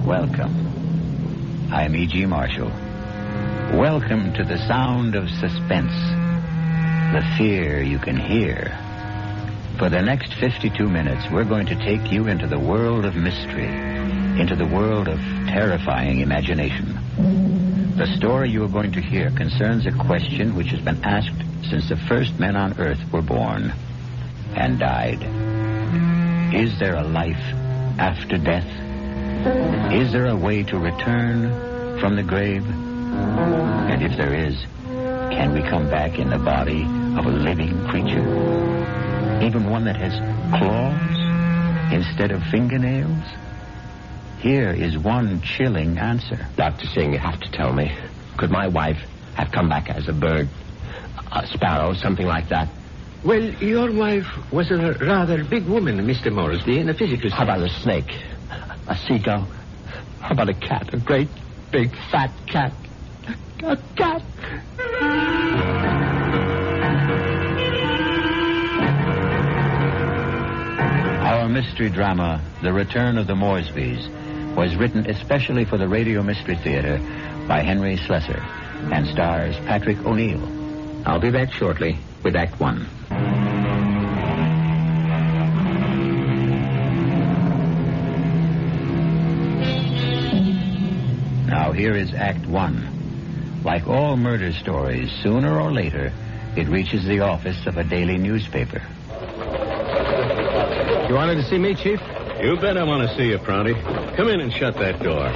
Welcome. I'm E.G. Marshall. Welcome to the sound of suspense, the fear you can hear. For the next 52 minutes, we're going to take you into the world of mystery, into the world of terrifying imagination. The story you are going to hear concerns a question which has been asked since the first men on Earth were born and died. Is there a life after death? Is there a way to return from the grave? And if there is, can we come back in the body of a living creature? Even one that has claws instead of fingernails? Here is one chilling answer. Dr. Singh, you have to tell me. Could my wife have come back as a bird, a sparrow, something like that? Well, your wife was a rather big woman, Mr. Moresby, in a physical sense. How about a snake? A seagull? How about a cat? A great, big, fat cat? A cat? Our mystery drama, The Return of the Moresbys, was written especially for the Radio Mystery Theater by Henry Slessor and stars Patrick O'Neill. I'll be back shortly with Act One. Now here is Act One. Like all murder stories, sooner or later, it reaches the office of a daily newspaper. You wanted to see me, Chief? You bet I want to see you, Prouty. Come in and shut that door.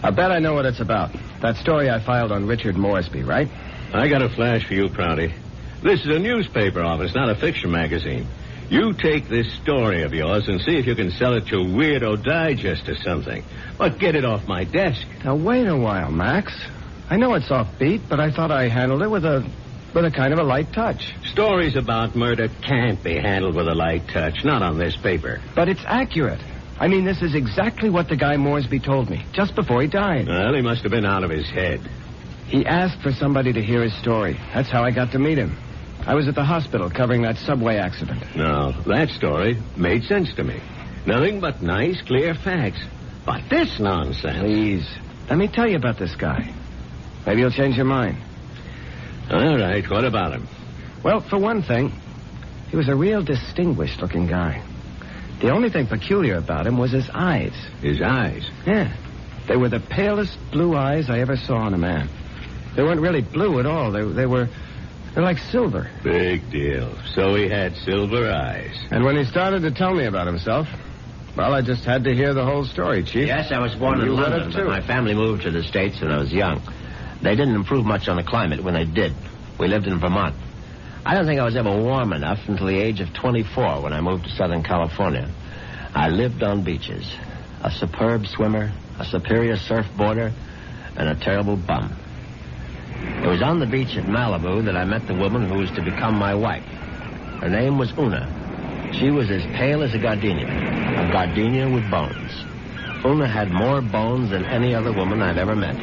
I bet I know what it's about. That story I filed on Richard Moresby, right? I got a flash for you, Prouty. This is a newspaper office, not a fiction magazine. You take this story of yours and see if you can sell it to Weirdo Digest or something. But get it off my desk. Now, wait a while, Max. I know it's offbeat, but I thought I handled it with a kind of a light touch. Stories about murder can't be handled with a light touch, not on this paper. But it's accurate. I mean, this is exactly what the guy Moresby told me, just before he died. Well, he must have been out of his head. He asked for somebody to hear his story. That's how I got to meet him. I was at the hospital covering that subway accident. No, that story made sense to me. Nothing but nice, clear facts. But this nonsense... Please, let me tell you about this guy. Maybe you'll change your mind. All right, what about him? Well, for one thing, he was a real distinguished-looking guy. The only thing peculiar about him was his eyes. His eyes? Yeah. They were the palest blue eyes I ever saw in a man. They weren't really blue at all. They're like silver. Big deal. So he had silver eyes. And when he started to tell me about himself, well, I just had to hear the whole story, Chief. Yes, I was born in London, but my family moved to the States when I was young. They didn't improve much on the climate when they did. We lived in Vermont. I don't think I was ever warm enough until the age of 24 when I moved to Southern California. I lived on beaches. A superb swimmer, a superior surfboarder, and a terrible bum. It was on the beach at Malibu that I met the woman who was to become my wife. Her name was Una. She was as pale as a gardenia with bones. Una had more bones than any other woman I've ever met.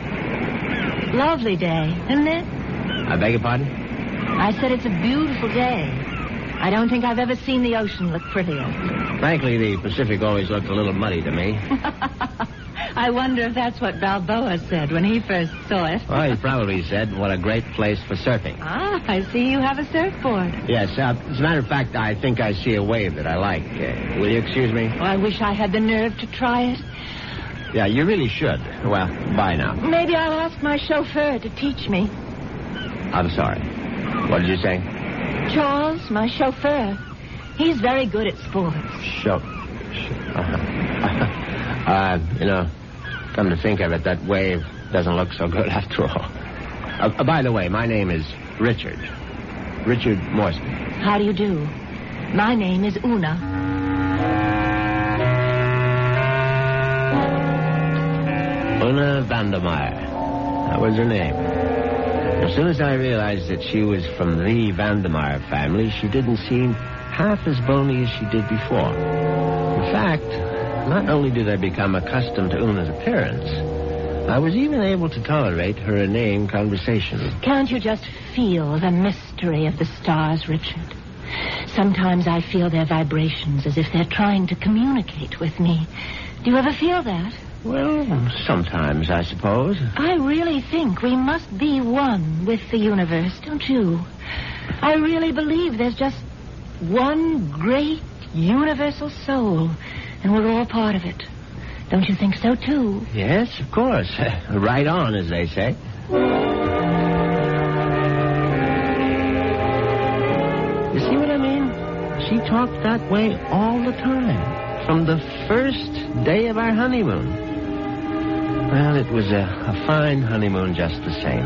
Lovely day, isn't it? I beg your pardon? I said it's a beautiful day. I don't think I've ever seen the ocean look prettier. Frankly, the Pacific always looked a little muddy to me. I wonder if that's what Balboa said when he first saw it. Well, he probably said, what a great place for surfing. Ah, I see you have a surfboard. Yes, as a matter of fact, I think I see a wave that I like. Will you excuse me? Oh, I wish I had the nerve to try it. Yeah, you really should. Well, bye now. Maybe I'll ask my chauffeur to teach me. I'm sorry. What did you say? Charles, my chauffeur. He's very good at sports. Come to think of it, that wave doesn't look so good after all. By the way, my name is Richard. Richard Moresby. How do you do? My name is Una. Una Vandermeyer. That was her name. As soon as I realized that she was from the Vandermeyer family, she didn't seem half as bony as she did before. In fact, not only did I become accustomed to Una's appearance, I was even able to tolerate her inane conversation. Can't you just feel the mystery of the stars, Richard? Sometimes I feel their vibrations as if they're trying to communicate with me. Do you ever feel that? Well, sometimes, I suppose. I really think we must be one with the universe, don't you? I really believe there's just one great universal soul, and we're all part of it. Don't you think so, too? Yes, of course. Right on, as they say. You see what I mean? She talked that way all the time, from the first day of our honeymoon. Well, it was a fine honeymoon just the same.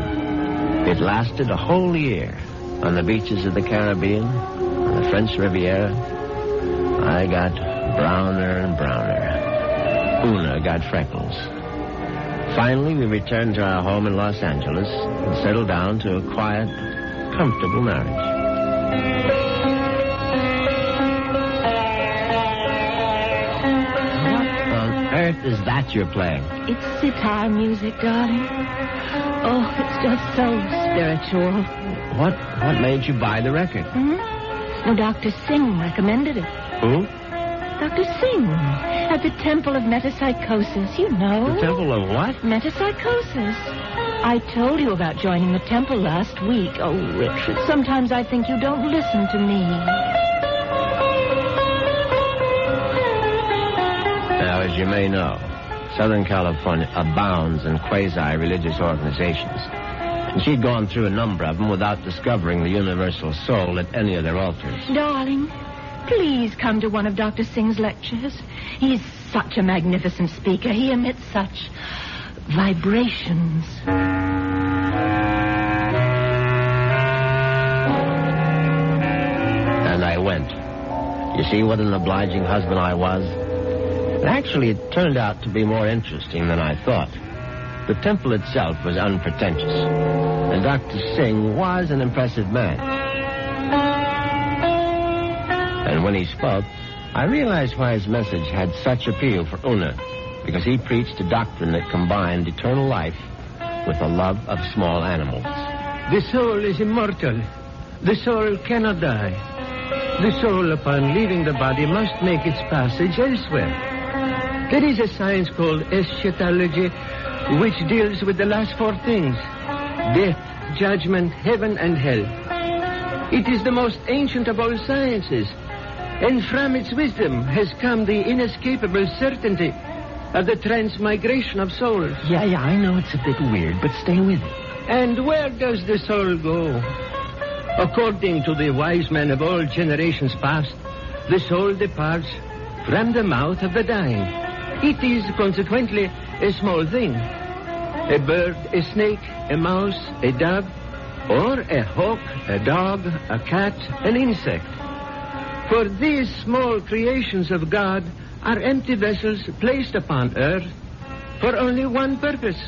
It lasted a whole year on the beaches of the Caribbean, on the French Riviera. I got browner and browner. Una got freckles. Finally, we returned to our home in Los Angeles and settled down to a quiet, comfortable marriage. What on earth is that you're playing? It's sitar music, darling. Oh, it's just so spiritual. What made you buy the record? No, Dr. Singh recommended it. Who? Dr. Singh, at the Temple of Metapsychosis, you know. The Temple of what? Metapsychosis. I told you about joining the temple last week. Oh, Richard, sometimes I think you don't listen to me. Now, as you may know, Southern California abounds in quasi-religious organizations. And she'd gone through a number of them without discovering the universal soul at any of their altars. Darling, please come to one of Dr. Singh's lectures. He's such a magnificent speaker. He emits such vibrations. And I went. You see what an obliging husband I was? Actually, it turned out to be more interesting than I thought. The temple itself was unpretentious, and Dr. Singh was an impressive man. And when he spoke, I realized why his message had such appeal for Una, because he preached a doctrine that combined eternal life with a love of small animals. The soul is immortal. The soul cannot die. The soul, upon leaving the body, must make its passage elsewhere. There is a science called eschatology, which deals with the last four things: death, judgment, heaven, and hell. It is the most ancient of all sciences, and from its wisdom has come the inescapable certainty of the transmigration of souls. Yeah, I know it's a bit weird, but stay with it. And where does the soul go? According to the wise men of all generations past, the soul departs from the mouth of the dying. It is consequently a small thing. A bird, a snake, a mouse, a dove, or a hawk, a dog, a cat, an insect. For these small creations of God are empty vessels placed upon earth for only one purpose: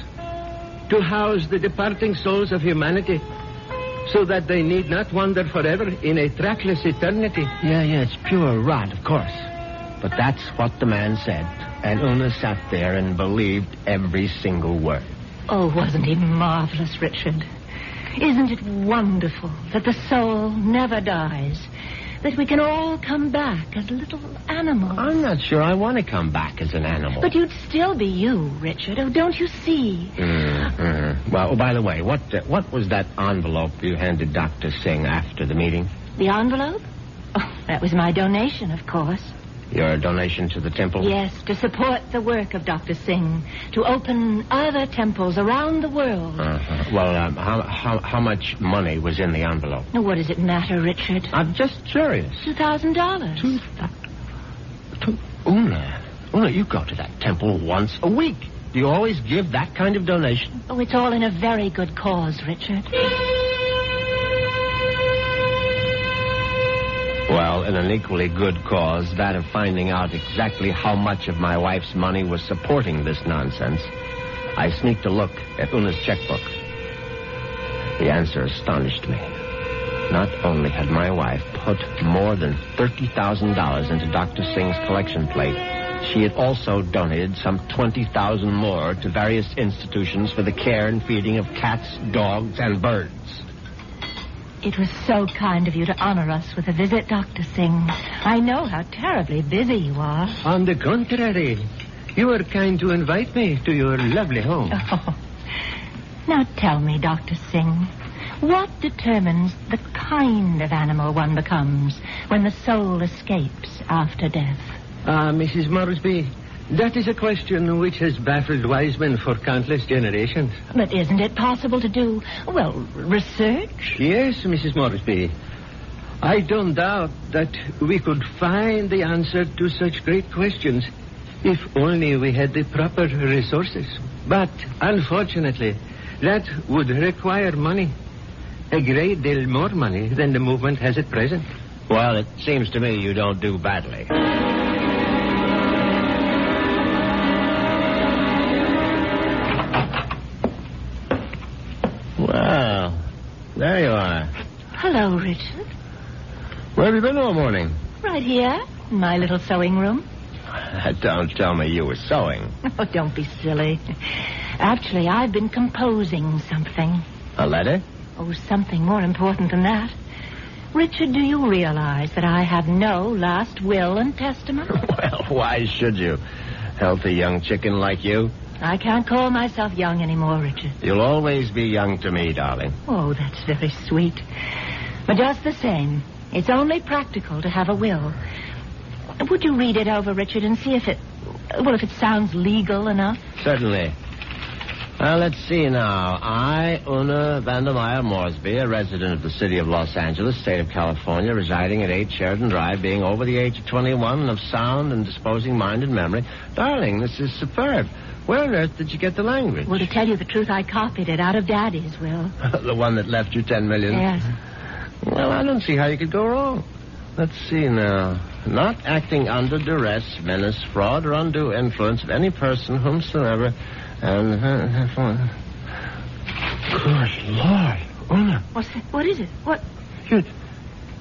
to house the departing souls of humanity, so that they need not wander forever in a trackless eternity. Yeah, it's pure rot, of course. But that's what the man said, and Una sat there and believed every single word. Oh, wasn't he marvelous, Richard? Isn't it wonderful that the soul never dies? That we can all come back as little animals? I'm not sure I want to come back as an animal. But you'd still be you, Richard. Oh, don't you see? Well, by the way, what was that envelope you handed Dr. Singh after the meeting? The envelope? Oh, that was my donation, of course. Your donation to the temple? Yes, to support the work of Dr. Singh, to open other temples around the world. Well, how much money was in the envelope? Now, what does it matter, Richard? I'm just curious. $2,000. Una, you go to that temple once a week. Do you always give that kind of donation? Oh, it's all in a very good cause, Richard. Well, in an equally good cause, that of finding out exactly how much of my wife's money was supporting this nonsense, I sneaked a look at Una's checkbook. The answer astonished me. Not only had my wife put more than $30,000 into Dr. Singh's collection plate, she had also donated some $20,000 more to various institutions for the care and feeding of cats, dogs, and birds. It was so kind of you to honor us with a visit, Dr. Singh. I know how terribly busy you are. On the contrary, you were kind to invite me to your lovely home. Oh. Now tell me, Dr. Singh, what determines the kind of animal one becomes when the soul escapes after death? Mrs. Moresby, that is a question which has baffled wise men for countless generations. But isn't it possible to do, well, research? Yes, Mrs. Moresby. I don't doubt that we could find the answer to such great questions if only we had the proper resources. But, unfortunately, that would require money. A great deal more money than the movement has at present. Well, it seems to me you don't do badly. Well, there you are. Hello, Richard. Where have you been all morning? Right here, in my little sewing room. Don't tell me you were sewing. Oh, don't be silly. Actually, I've been composing something. A letter? Oh, something more important than that. Richard, do you realize that I have no last will and testament? Well, why should you? Healthy young chicken like you. I can't call myself young anymore, Richard. You'll always be young to me, darling. Oh, that's very sweet. But just the same, it's only practical to have a will. Would you read it over, Richard, and see if it sounds legal enough? Certainly. Let's see now. I, Una Vandermeyer Moresby, a resident of the city of Los Angeles, state of California, residing at 8 Sheridan Drive, being over the age of 21 and of sound and disposing mind and memory. Darling, this is superb. Where on earth did you get the language? Well, to tell you the truth, I copied it out of Daddy's will. The one that left you $10 million? Yes. Well, I don't see how you could go wrong. Let's see now. Not acting under duress, menace, fraud, or undue influence of any person whomsoever... And, good Lord, Una. What's that? What is it? What? You're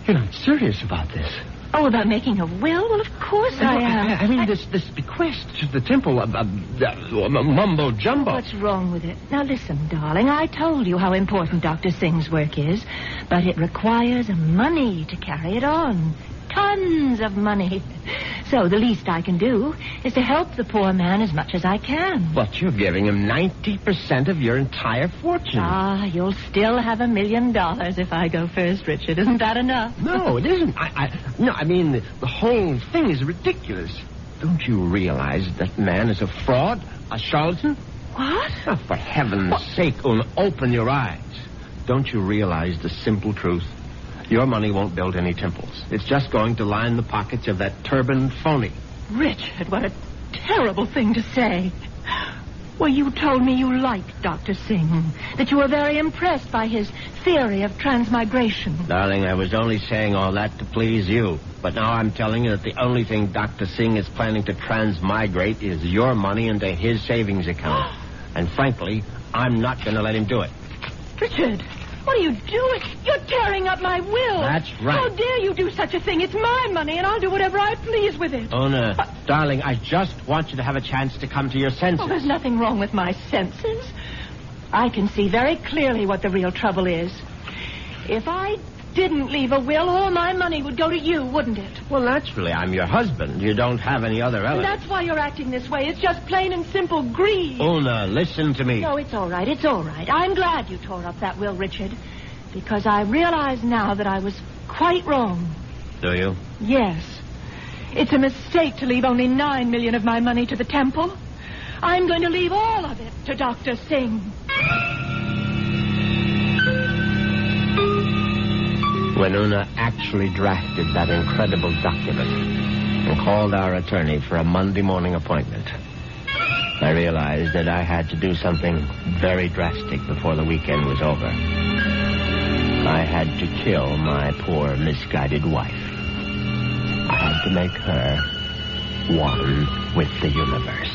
not serious about this. Oh, about making a will? Well, of course I am. I mean, this bequest to the temple, mumbo jumbo. What's wrong with it? Now, listen, darling, I told you how important Dr. Singh's work is, but it requires money to carry it on. Tons of money. So the least I can do is to help the poor man as much as I can. But you're giving him 90% of your entire fortune. You'll still have $1 million if I go first, Richard. Isn't that enough? No, it isn't. I mean, the whole thing is ridiculous. Don't you realize that man is a fraud, a charlatan? What? Oh, for heaven's sake, Una, open your eyes. Don't you realize the simple truth? Your money won't build any temples. It's just going to line the pockets of that turbaned phony. Richard, what a terrible thing to say. Well, you told me you liked Dr. Singh, that you were very impressed by his theory of transmigration. Darling, I was only saying all that to please you. But now I'm telling you that the only thing Dr. Singh is planning to transmigrate is your money into his savings account. And frankly, I'm not going to let him do it. Richard, what are you doing? You're tearing up my will. That's right. How dare you do such a thing? It's my money, and I'll do whatever I please with it. Una, darling, I just want you to have a chance to come to your senses. Oh, there's nothing wrong with my senses. I can see very clearly what the real trouble is. If I didn't leave a will, all my money would go to you, wouldn't it? Well, naturally, I'm your husband. You don't have any other relatives. And that's why you're acting this way. It's just plain and simple greed. Una, listen to me. No, it's all right. It's all right. I'm glad you tore up that will, Richard, because I realize now that I was quite wrong. Do you? Yes. It's a mistake to leave only $9 million of my money to the temple. I'm going to leave all of it to Dr. Singh. When Una actually drafted that incredible document and called our attorney for a Monday morning appointment, I realized that I had to do something very drastic before the weekend was over. I had to kill my poor, misguided wife. I had to make her one with the universe.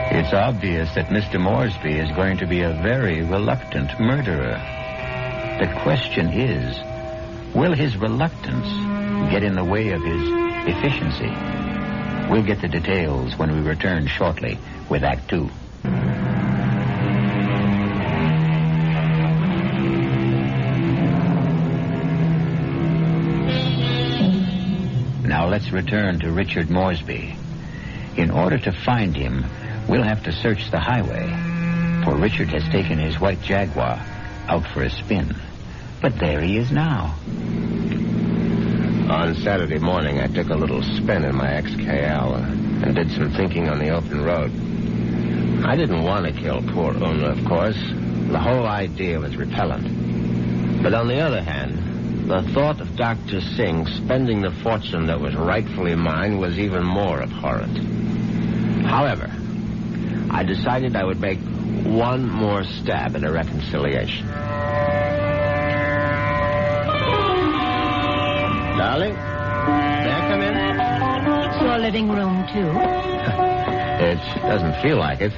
It's obvious that Mr. Moresby is going to be a very reluctant murderer. The question is, will his reluctance get in the way of his efficiency? We'll get the details when we return shortly with Act 2. let's return to Richard Moresby. In order to find him, we'll have to search the highway, for Richard has taken his white Jaguar out for a spin. But there he is now. On Saturday morning, I took a little spin in my XKL and did some thinking on the open road. I didn't want to kill poor Una, of course. The whole idea was repellent. But on the other hand, the thought of Dr. Singh spending the fortune that was rightfully mine was even more abhorrent. However, I decided I would make one more stab at a reconciliation. Darling, may I come in? It's your living room, too. It doesn't feel like it.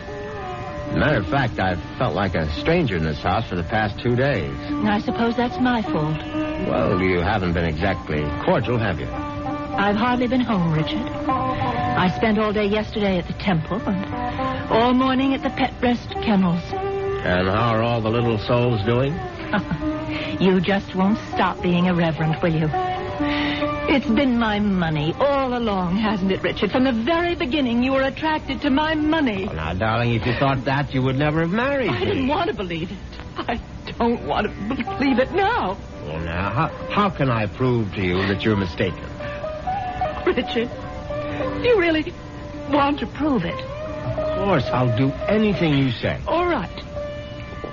Matter of fact, I've felt like a stranger in this house for the past 2 days. I suppose that's my fault. Well, you haven't been exactly cordial, have you? I've hardly been home, Richard. I spent all day yesterday at the temple and all morning at the Pet Rest Kennels. And how are all the little souls doing? You just won't stop being irreverent, will you? It's been my money all along, hasn't it, Richard? From the very beginning, you were attracted to my money. Well, now, darling, if you thought that, you would never have married me. I didn't want to believe it. I don't want to believe it now. Well, now, how can I prove to you that you're mistaken? Richard, do you really want to prove it? Of course, I'll do anything you say. All right.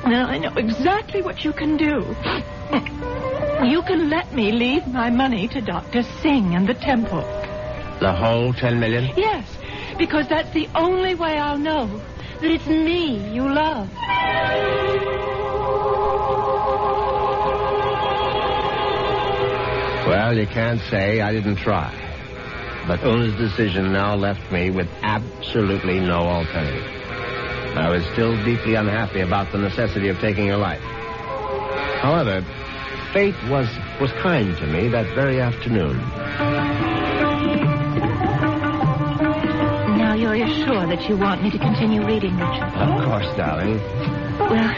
Now, I know exactly what you can do. You can let me leave my money to Dr. Singh and the temple. The whole $10 million? Yes, because that's the only way I'll know that it's me you love. Well, you can't say I didn't try. But Una's decision now left me with absolutely no alternative. I was still deeply unhappy about the necessity of taking her life. However, fate was kind to me that very afternoon. Now you're sure that you want me to continue reading, Richard? Of course, darling. Well,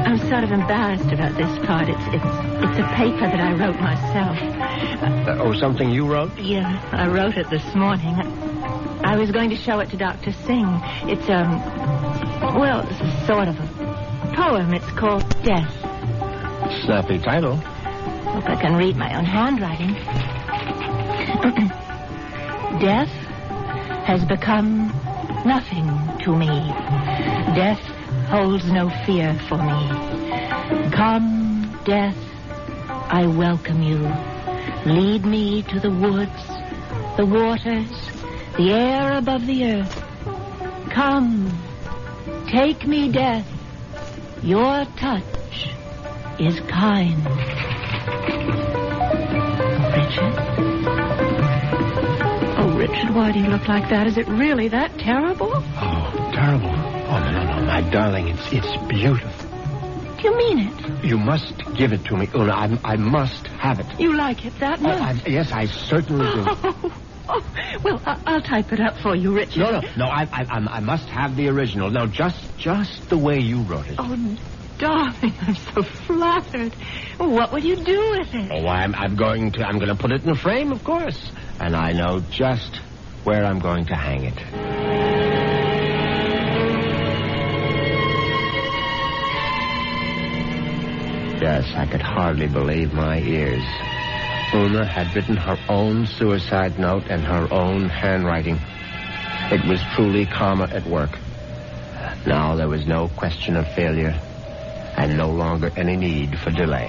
I'm sort of embarrassed about this part. It's a paper that I wrote myself. Something you wrote? Yeah, I wrote it this morning. I was going to show it to Dr. Singh. It's it's a sort of a poem. It's called Death. Snappy title. Hope I can read my own handwriting. Death has become nothing to me. Death holds no fear for me. Come, death, I welcome you. Lead me to the woods, the waters, the air above the earth. Come, take me, death. Your touch is kind. Richard? Oh, Richard, why do you look like that? Is it really that terrible? Oh, terrible. Oh, no, my darling, it's beautiful. Do you mean it? You must give it to me, Una. I must have it. You like it that much? Yes, I certainly do. Well, I'll type it up for you, Richard. No, I must have the original. Now, just the way you wrote it. Oh, darling, I'm so flattered. What will you do with it? Oh, I'm going to put it in a frame, of course. And I know just where I'm going to hang it. Yes, I could hardly believe my ears. Una had written her own suicide note in her own handwriting. It was truly karma at work. Now there was no question of failure, and no longer any need for delay.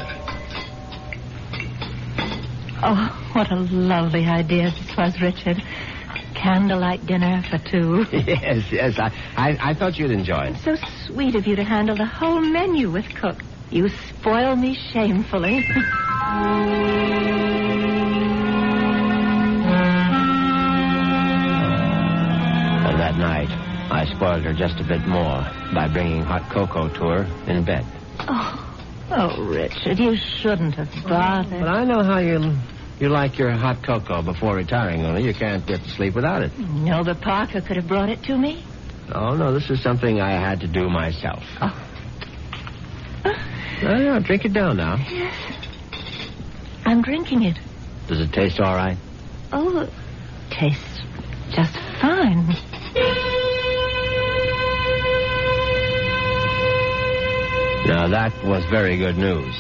Oh, what a lovely idea this was, Richard. Candlelight dinner for two. Yes, I thought you'd enjoy it. So sweet of you to handle the whole menu with cook. You spoil me shamefully. And that night, I spoiled her just a bit more by bringing hot cocoa to her in bed. Oh, Richard, you shouldn't have bothered. But I know how you like your hot cocoa before retiring, Una. You can't get to sleep without it. Nilda Parker could have brought it to me. Oh, no, this is something I had to do myself. Oh. No, drink it down now. Yes. I'm drinking it. Does it taste all right? Oh, it tastes just fine. Now, that was very good news,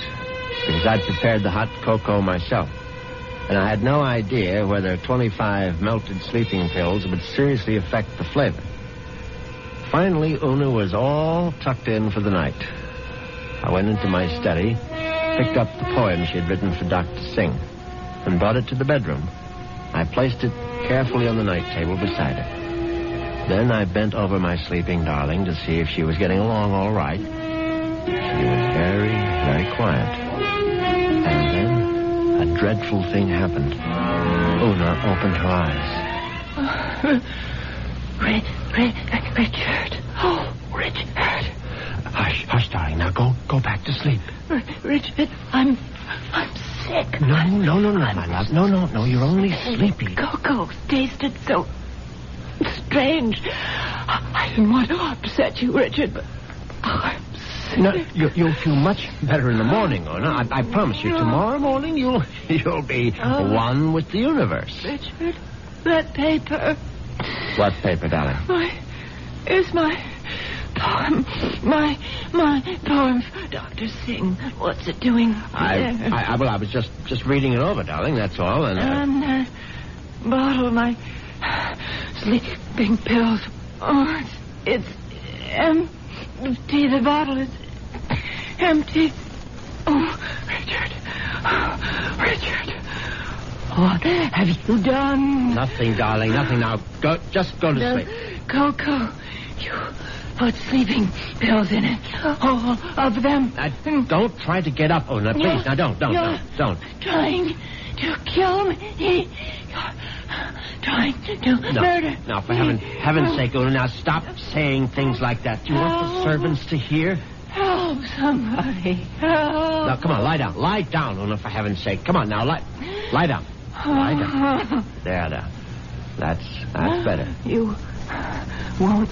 because I'd prepared the hot cocoa myself, and I had no idea whether 25 melted sleeping pills would seriously affect the flavor. Finally, Una was all tucked in for the night. I went into my study, picked up the poem she had written for Dr. Singh, and brought it to the bedroom. I placed it carefully on the night table beside her. Then I bent over my sleeping darling to see if she was getting along all right. She was very, very quiet. And then a dreadful thing happened. Una opened her eyes. Richard. Oh, Richard. Hush, darling. Now go back to sleep. Richard, I'm sick. No, my love. No, you're only sleepy. Cocoa tasted so strange. I didn't want to upset you, Richard, but I'm sick. No, you'll feel much better in the morning, Una. I promise you. Tomorrow morning, you'll be one with the universe. Richard, that paper. What paper, darling? It's my poem. My poem for Dr. Singh. What's it doing there? I was just reading it over, darling, that's all. And bottle, my sleeping pills. Oh, it's empty. The bottle is empty. Oh, Richard. What have you done? Nothing, darling, nothing. Now, just go to sleep. Cocoa. You put sleeping pills in it. All of them. Don't try to get up, Una, please. Now, don't. Trying to kill me. You're trying to murder. No, for heaven's sake, Una, now stop saying things like that. Do you want the servants to hear? Help somebody. Help. Now, come on, lie down. Lie down, Una, for heaven's sake. Come on, now, lie down. Lie down. There. That's better. You won't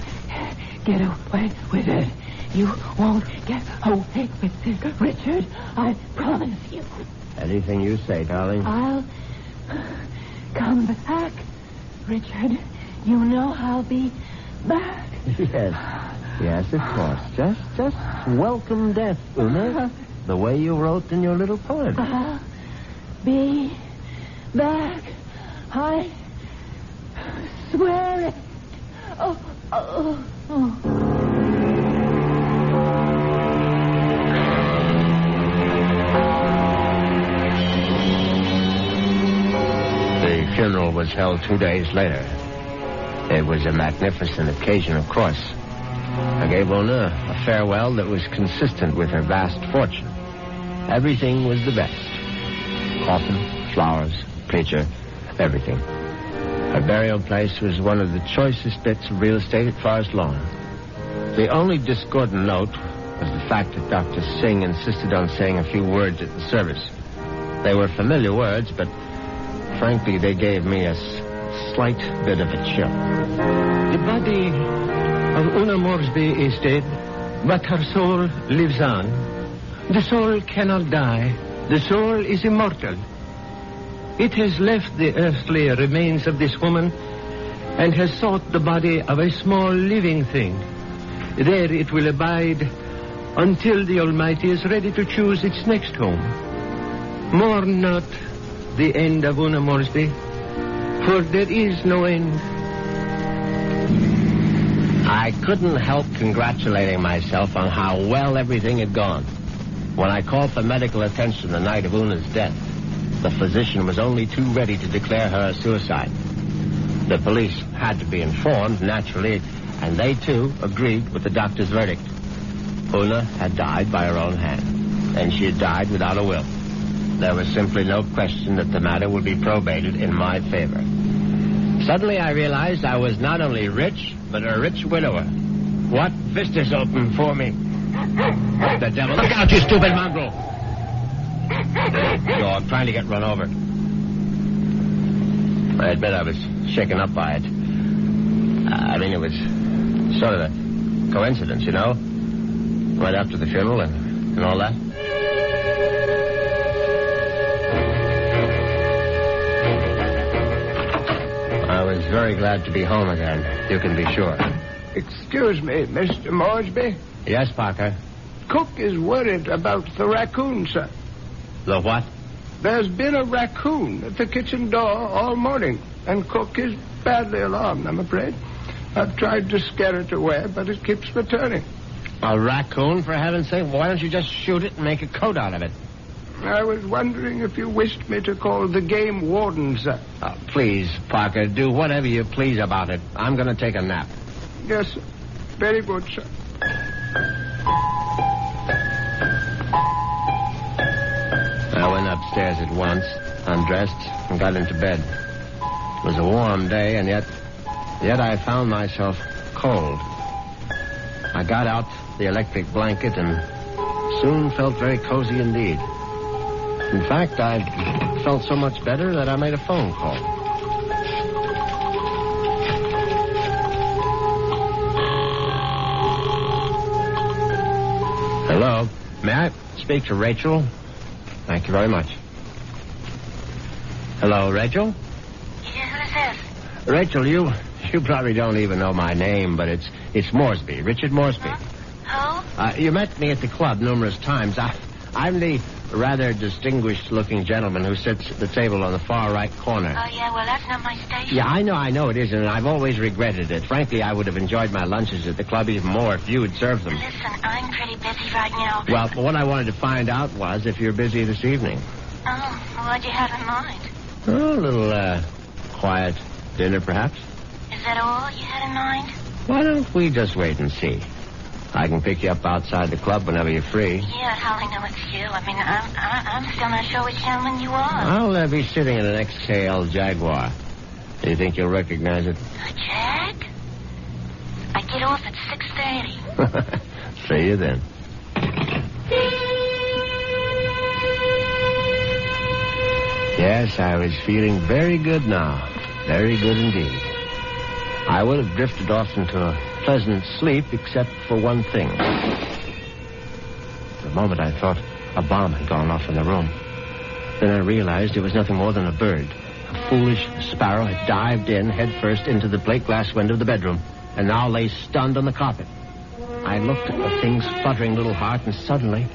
get away with it. You won't get away with it, Richard. I promise you. Anything you say, darling. I'll come back, Richard. You know I'll be back. Yes, of course. Just welcome death, Una. The way you wrote in your little poem. I'll be back. I swear it. Oh. The funeral was held 2 days later. It was a magnificent occasion, of course. I gave Una a farewell that was consistent with her vast fortune. Everything was the best. Coffin, flowers, preacher, everything. Her burial place was one of the choicest bits of real estate at Forest Lawn. The only discordant note was the fact that Dr. Singh insisted on saying a few words at the service. They were familiar words, but frankly, they gave me a slight bit of a chill. The body of Una Moresby is dead, but her soul lives on. The soul cannot die. The soul is immortal. It has left the earthly remains of this woman and has sought the body of a small living thing. There it will abide until the Almighty is ready to choose its next home. Mourn not the end of Una Moresby, for there is no end. I couldn't help congratulating myself on how well everything had gone. When I called for medical attention the night of Una's death, the physician was only too ready to declare her a suicide. The police had to be informed, naturally, and they, too, agreed with the doctor's verdict. Una had died by her own hand, and she had died without a will. There was simply no question that the matter would be probated in my favor. Suddenly I realized I was not only rich, but a rich widower. What vistas opened for me? What the devil? Look out, you stupid mongrel! The dog trying to get run over. I admit I was shaken up by it. It was sort of a coincidence, you know? Right after the funeral and all that. very glad to be home again. You can be sure. Excuse me, Mr. Moresby. Yes, Parker? Cook is worried about the raccoon, sir. The what? There's been a raccoon at the kitchen door all morning, and Cook is badly alarmed, I'm afraid. I've tried to scare it away, but it keeps returning. A raccoon, for heaven's sake? Why don't you just shoot it and make a coat out of it? I was wondering if you wished me to call the game warden, sir. Oh, please, Parker, do whatever you please about it. I'm going to take a nap. Yes, sir. Very good, sir. I went upstairs at once, undressed, and got into bed. It was a warm day, and yet I found myself cold. I got out the electric blanket and soon felt very cozy indeed. In fact, I felt so much better that I made a phone call. Hello. May I speak to Rachel? Thank you very much. Hello, Rachel? Yeah, who's this? Rachel, you probably don't even know my name, but it's Moresby, Richard Moresby. Who? You met me at the club numerous times. I'm the rather distinguished-looking gentleman who sits at the table on the far right corner. Oh, yeah, well, that's not my station. Yeah, I know it isn't, and I've always regretted it. Frankly, I would have enjoyed my lunches at the club even more if you had served them. Listen, I'm pretty busy right now. Well, what I wanted to find out was if you're busy this evening. Oh, what'd you have in mind? Oh, a little, quiet dinner, perhaps? Is that all you had in mind? Why don't we just wait and see? I can pick you up outside the club whenever you're free. Yeah, how I know it's you. I mean, I'm still not sure which gentleman you are. I'll be sitting in an XKL Jaguar. Do you think you'll recognize it? A Jag? I get off at 6:30. See you then. Yes, I was feeling very good now. Very good indeed. I would have drifted off into a pleasant sleep except for one thing. For a moment I thought a bomb had gone off in the room. Then I realized it was nothing more than a bird. A foolish sparrow had dived in headfirst into the plate glass window of the bedroom and now lay stunned on the carpet. I looked at the thing's fluttering little heart, and suddenly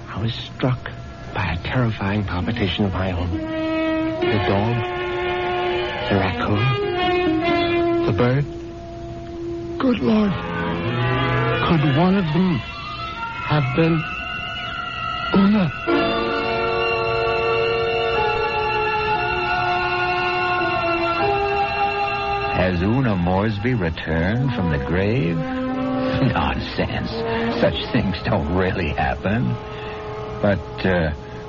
I was struck by a terrifying palpitation of my own. The dog, the raccoon, the bird. Good Lord. Could one of them have been Una? Has Una Moresby returned from the grave? Nonsense. Such things don't really happen. But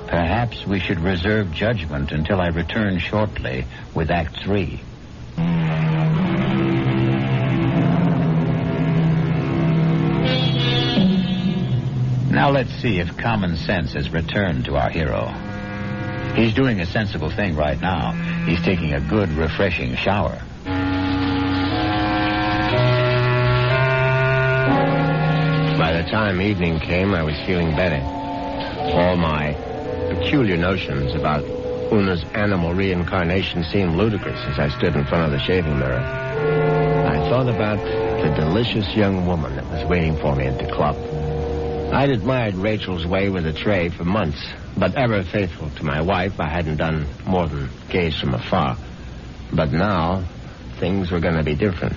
perhaps we should reserve judgment until I return shortly with Act 3. Now let's see if common sense has returned to our hero. He's doing a sensible thing right now. He's taking a good, refreshing shower. By the time evening came, I was feeling better. All my peculiar notions about Una's animal reincarnation seemed ludicrous as I stood in front of the shaving mirror. I thought about the delicious young woman that was waiting for me at the club. I'd admired Rachel's way with a tray for months, but ever faithful to my wife, I hadn't done more than gaze from afar. But now, things were going to be different.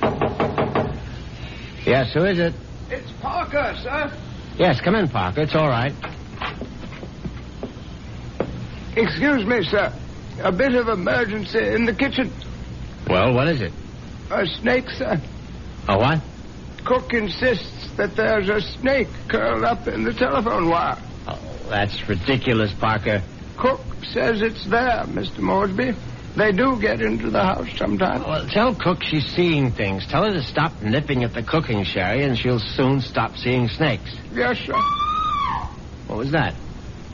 Yes, who is it? It's Parker, sir. Yes, come in, Parker. It's all right. Excuse me, sir. A bit of emergency in the kitchen. Well, what is it? A snake, sir. A what? Cook insists that there's a snake curled up in the telephone wire. Oh, that's ridiculous, Parker. Cook says it's there, Mr. Moresby. They do get into the house sometimes. Well, tell Cook she's seeing things. Tell her to stop nipping at the cooking sherry, and she'll soon stop seeing snakes. Yes, sir. What was that?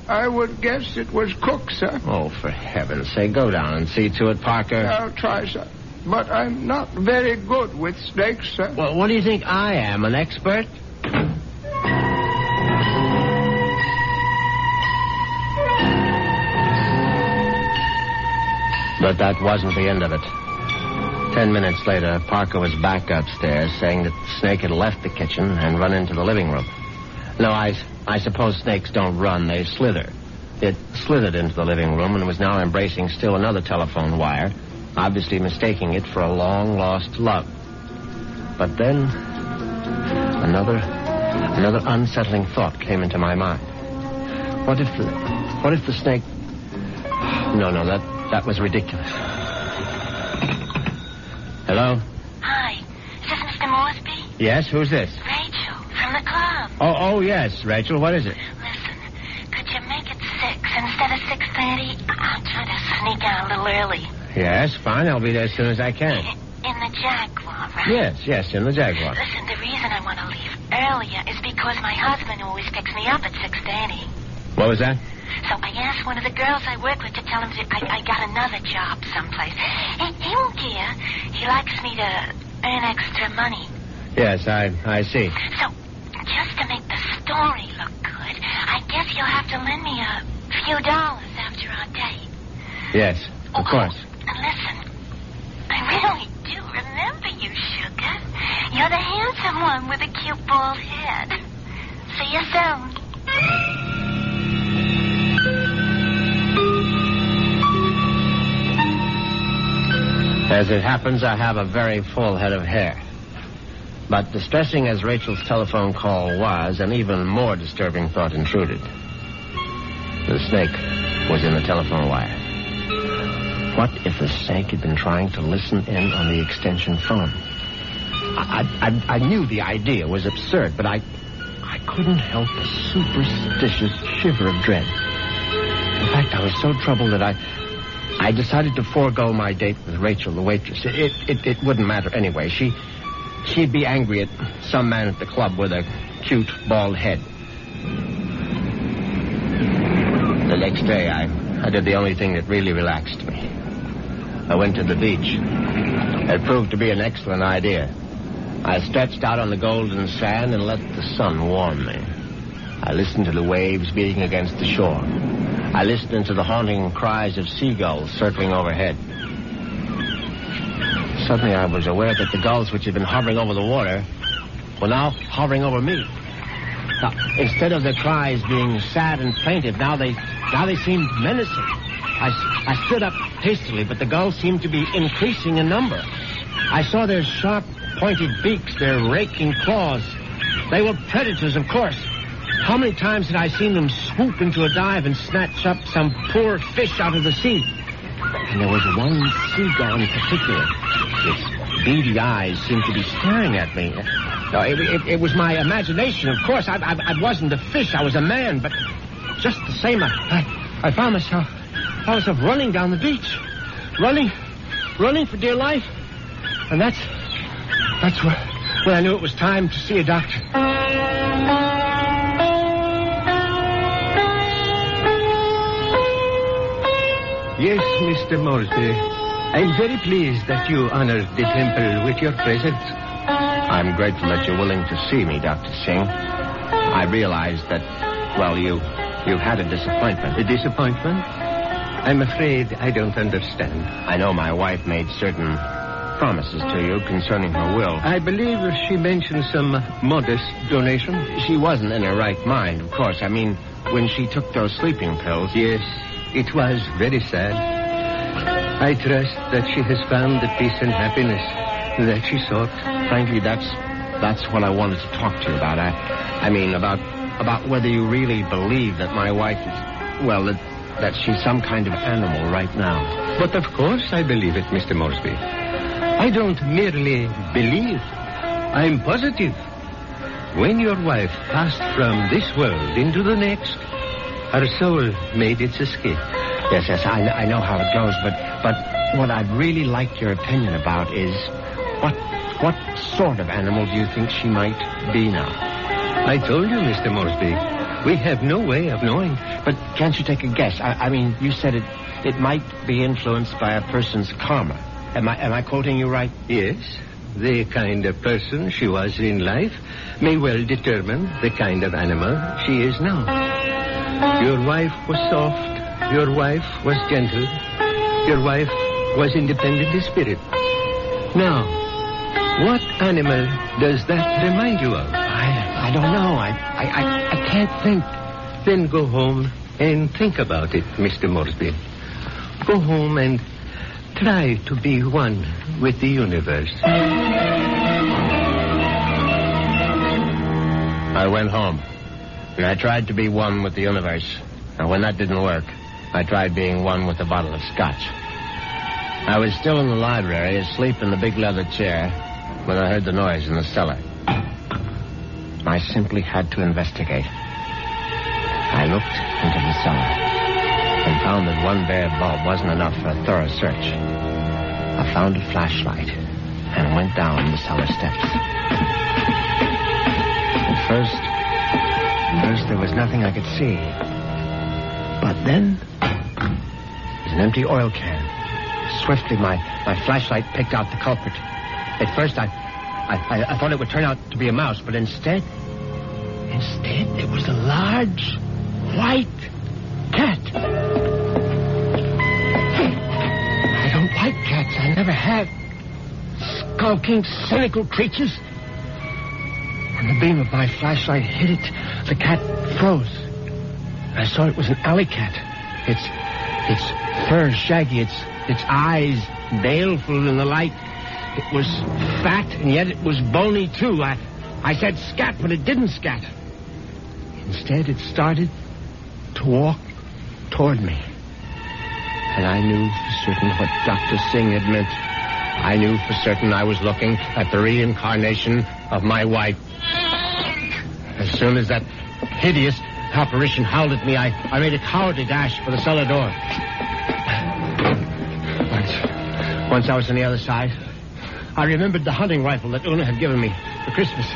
I would guess it was Cook, sir. Oh, for heaven's sake, go down and see to it, Parker. I'll try, sir. But I'm not very good with snakes, sir. Well, what do you think I am, an expert? But that wasn't the end of it. 10 minutes later, Parker was back upstairs saying that the snake had left the kitchen and run into the living room. No, I suppose snakes don't run, they slither. It slithered into the living room and was now embracing still another telephone wire, obviously mistaking it for a long-lost love. But then, another unsettling thought came into my mind. What if the snake... No, that was ridiculous. Hello? Hi. Is this Mr. Moresby? Yes, who's this? Rachel, from the club. Oh, yes, Rachel, what is it? Listen, could you make it 6 instead of 6:30? I'm trying to sneak out a little early. Yes, fine, I'll be there as soon as I can. In the Jaguar, right? Yes, in the Jaguar. Listen, the reason I want to leave earlier is because my husband always picks me up at 6:30. What was that? So I asked one of the girls I work with to tell him I got another job someplace. He won't care. He likes me to earn extra money. Yes, I see. So, just to make the story look good, I guess you'll have to lend me a few dollars after our date. Yes, of course. And listen, I really do remember you, Sugar. You're the handsome one with a cute bald head. See you soon. As it happens, I have a very full head of hair. But distressing as Rachel's telephone call was, an even more disturbing thought intruded. The snake was in the telephone wire. What if the snake had been trying to listen in on the extension phone? I knew the idea was absurd, but I couldn't help a superstitious shiver of dread. In fact, I was so troubled that I decided to forego my date with Rachel, the waitress. It wouldn't matter anyway. She'd be angry at some man at the club with a cute, bald head. The next day, I did the only thing that really relaxed me. I went to the beach. It proved to be an excellent idea. I stretched out on the golden sand and let the sun warm me. I listened to the waves beating against the shore. I listened to the haunting cries of seagulls circling overhead. Suddenly I was aware that the gulls which had been hovering over the water were now hovering over me. Now, instead of their cries being sad and plaintive, now they seemed menacing. I stood up hastily, but the gulls seemed to be increasing in number. I saw their sharp, pointed beaks, their raking claws. They were predators, of course. How many times had I seen them swoop into a dive and snatch up some poor fish out of the sea? And there was one seagull in particular. Its beady eyes seemed to be staring at me. No, it was my imagination, of course. I wasn't a fish. I was a man, but just the same, I found myself running down the beach. Running for dear life. And that's when I knew it was time to see a doctor. Yes, Mr. Moresby. I'm very pleased that you honored the temple with your presence. I'm grateful that you're willing to see me, Dr. Singh. I realize that, well, you had a disappointment. A disappointment? I'm afraid I don't understand. I know my wife made certain promises to you concerning her will. I believe she mentioned some modest donation. She wasn't in her right mind, of course. I mean, when she took those sleeping pills. Yes, it was very sad. I trust that she has found the peace and happiness that she sought. Frankly, that's what I wanted to talk to you about. I mean, about whether you really believe that my wife is, well, that she's some kind of animal right now. But of course I believe it, Mr. Moresby. I don't merely believe. I'm positive. When your wife passed from this world into the next, her soul made its escape. Yes, I know how it goes, but what I'd really like your opinion about is what sort of animal do you think she might be now? I told you, Mr. Moresby, we have no way of knowing. But can't you take a guess? I mean, you said it might be influenced by a person's karma. Am I quoting you right? Yes. The kind of person she was in life may well determine the kind of animal she is now. Your wife was soft. Your wife was gentle. Your wife was independent in spirit. Now, what animal does that remind you of? I don't know. I can't think. Then go home and think about it, Mr. Moresby. Go home and try to be one with the universe. I went home, and I tried to be one with the universe. And when that didn't work, I tried being one with a bottle of scotch. I was still in the library, asleep in the big leather chair, when I heard the noise in the cellar. I simply had to investigate. I looked into the cellar and found that one bare bulb wasn't enough for a thorough search. I found a flashlight and went down the cellar steps. At first there was nothing I could see. But then, there's an empty oil can. Swiftly, my flashlight picked out the culprit. At first, I thought it would turn out to be a mouse, but instead, it was a large, white cat. I don't like cats. I never have. Skulking, cynical creatures. When the beam of my flashlight hit it, the cat froze. I saw it was an alley cat. Its fur shaggy, its eyes baleful in the light. It was fat, and yet it was bony, too. I said scat, but it didn't scat. Instead, it started to walk toward me. And I knew for certain what Dr. Singh had meant. I knew for certain I was looking at the reincarnation of my wife. As soon as that hideous apparition howled at me, I made a cowardly dash for the cellar door. Once I was on the other side, I remembered the hunting rifle that Una had given me for Christmas.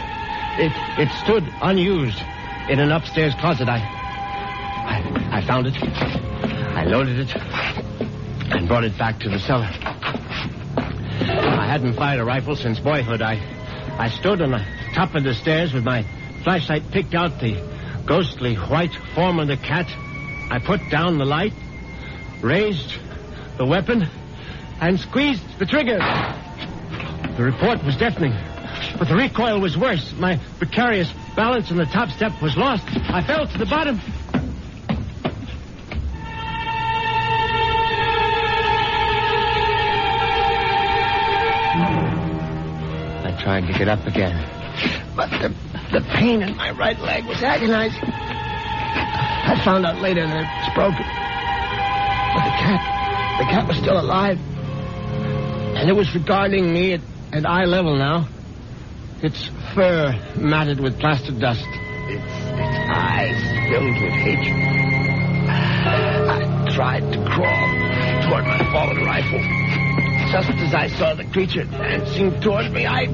It stood unused in an upstairs closet. I found it. I loaded it and brought it back to the cellar. I hadn't fired a rifle since boyhood. I stood on the top of the stairs with my flashlight picked out the ghostly white form of the cat. I put down the light, raised the weapon, and squeezed the trigger. The report was deafening, but the recoil was worse. My precarious balance on the top step was lost. I fell to the bottom. I tried to get up again, but the pain in my right leg was agonizing. I found out later that it was broken. But the cat was still alive. And it was regarding me at eye level now. Its fur matted with plaster dust. Its eyes filled with hatred. I tried to crawl toward my fallen rifle. Just as I saw the creature advancing toward me, I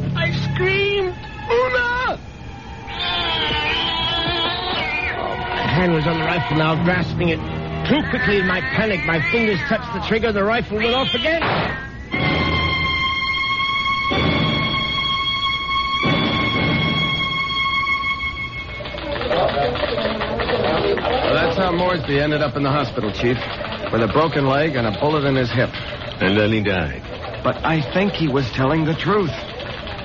screamed, "Una!" My hand was on the rifle now, grasping it. Too quickly in my panic, my fingers touched the trigger, the rifle went off again. Well, that's how Moresby ended up in the hospital, Chief, with a broken leg and a bullet in his hip. And then he died. But I think he was telling the truth.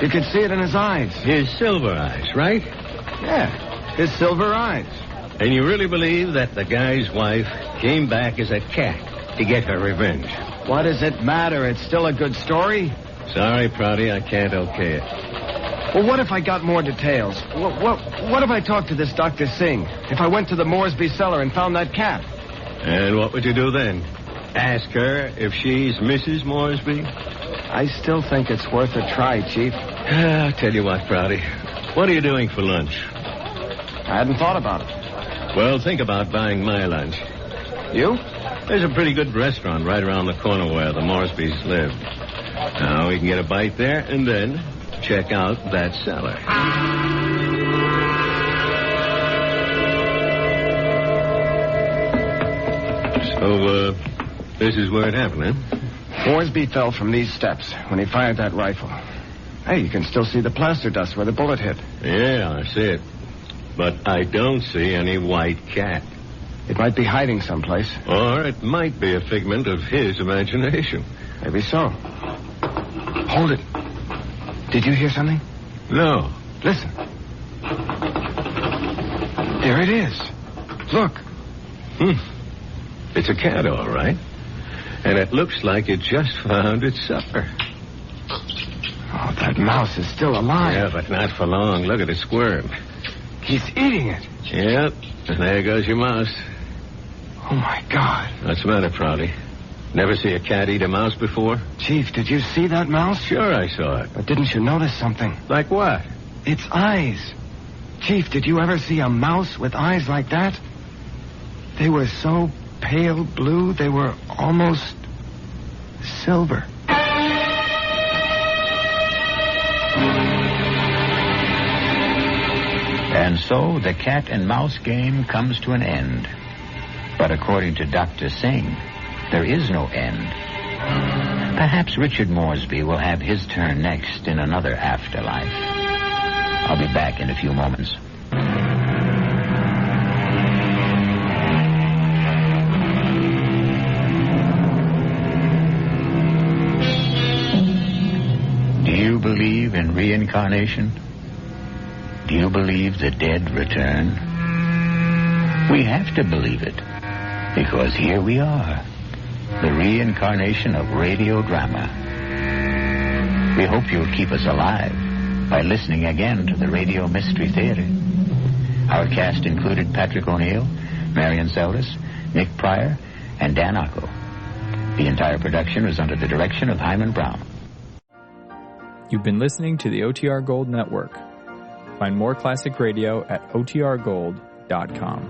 You could see it in his eyes. His silver eyes, right? Yeah, his silver eyes. And you really believe that the guy's wife came back as a cat to get her revenge? What does it matter? It's still a good story. Sorry, Prouty, I can't okay it. Well, what if I got more details? What if I talked to this Dr. Singh? If I went to the Moresby cellar and found that cat? And what would you do then? Ask her if she's Mrs. Moresby? I still think it's worth a try, Chief. I'll tell you what, Prouty. What are you doing for lunch? I hadn't thought about it. Well, think about buying my lunch. You? There's a pretty good restaurant right around the corner where the Moresbys live. Now, we can get a bite there and then check out that cellar. So, this is where it happened, huh? Moresby fell from these steps when he fired that rifle. Hey, you can still see the plaster dust where the bullet hit. Yeah, I see it. But I don't see any white cat. It might be hiding someplace. Or it might be a figment of his imagination. Maybe so. Hold it. Did you hear something? No. Listen. There it is. Look. It's a cat, all right. And it looks like it just found its supper. Oh, that mouse is still alive. Yeah, but not for long. Look at it squirm. He's eating it. Yep. And there goes your mouse. Oh, my God. What's the matter, Prouty? Never see a cat eat a mouse before? Chief, did you see that mouse? Sure I saw it. But didn't you notice something? Like what? Its eyes. Chief, did you ever see a mouse with eyes like that? They were so pale blue, they were almost silver. And so the cat and mouse game comes to an end. But according to Dr. Singh, there is no end. Perhaps Richard Moresby will have his turn next in another afterlife. I'll be back in a few moments. Do you believe in reincarnation? Do you believe the dead return? We have to believe it, because here we are, the reincarnation of radio drama. We hope you'll keep us alive by listening again to the Radio Mystery Theater. Our cast included Patrick O'Neill, Marion Seldes, Nick Pryor, and Dan Ocko. The entire production was under the direction of Hyman Brown. You've been listening to the OTR Gold Network. Find more classic radio at otrgold.com.